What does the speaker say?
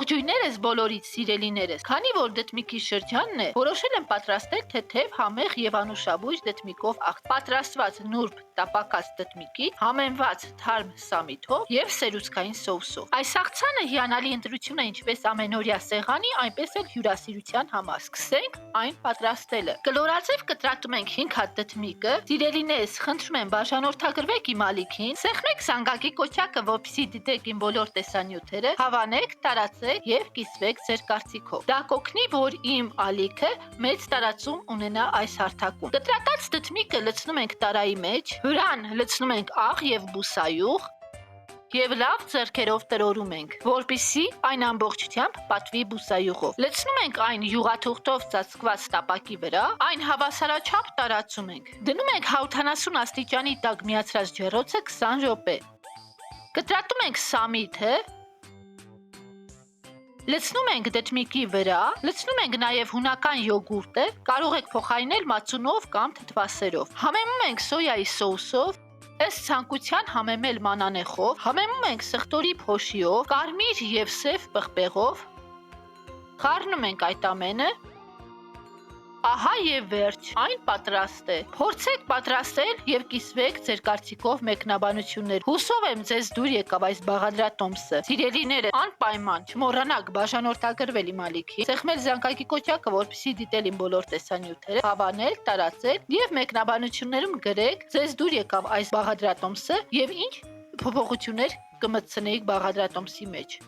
Ողջույններս բոլորից սիրելիներս, քանի որ դդմիկի շրջանն է, որոշել եմ պատրաստել թեթև, համեղ եւ անուշաբույր դդմիկով աղտ։ Պատրաստված նուրբ տապակած դդմիկի, համեմված թարմ սամիթով եւ սերուցքային սոուսով։ Այս աղցանը հիանալի ընտրություն է ինչպես ամենօրյա սեղանի, այնպես էլ հյուրասիրության համար։ Սկսենք այն պատրաստելը։ Կլորաձև կտրատում ենք 5 հատ դդմիկը։ Սիրելիներս, խնդրում եմ բաժանորդագրվեք իմ ալիքին, սեղմեք զանգակի կոճակը, որպեսզի դիտեք իմ բոլոր տեսանյութերը, հավանեք, տարածեք եւ կիսվեք ձեր կարծիքով։ Դա կօգնի, որ իմ ալիքը մեծ տարածում ունենա այս հարթակում։ Կտրատած դդմիկը լցնում ենք տարայի մեջ, վրան լցնում ենք աղ եւ բուսայուղ եւ լավ ձեռքերով տրորում ենք, որպեսզի այն ամբողջությամբ պատվի բուսայուղով։ Լցնում ենք այն յուղաթուղթով ծածկված տապակի վրա, այն հավասարաչափ տարածում ենք։ Դնում ենք 180 աստիճանի տակ միացրած ջեռոցը 20 րոպե։ Կտրատում ենք սամիթը, լցնում ենք դդմիկի վրա, լցնում ենք նաև հունական յոգուրտը, կարող եք փոխարինել մածունով կամ թթվասերով։ Համեմում ենք սոյայի սոուսով, ըստ ցանկության համեմել մանանեխով, համեմում ենք սխտորի փոշիով, կարմիր եւ սև պղպեղով, խառնում ենք այդ ամենը։ Ահա եւ վերջ, այն պատրաստ է։ Փորձեք պատրաստել եւ կիսվեք ձեր կարծիքով մեկնաբանություններ։ Հուսով եմ ձեզ դուր եկավ այս բաղադրատոմսը։ Սիրելիները, անպայման չմոռանաք բաժանորդագրվել իմ ալիքին, սեղմել զանգակի կոճակը, որպեսզի դիտել իմ բոլոր տեսանյութերը, հավանել, տարածել եւ մեկնաբանություններում գրեք ձեզ դուր եկավ այս բաղադրատոմսը եւ ինչ փոփոխություններ կմտցնեիք բաղադրատոմսի մեջ։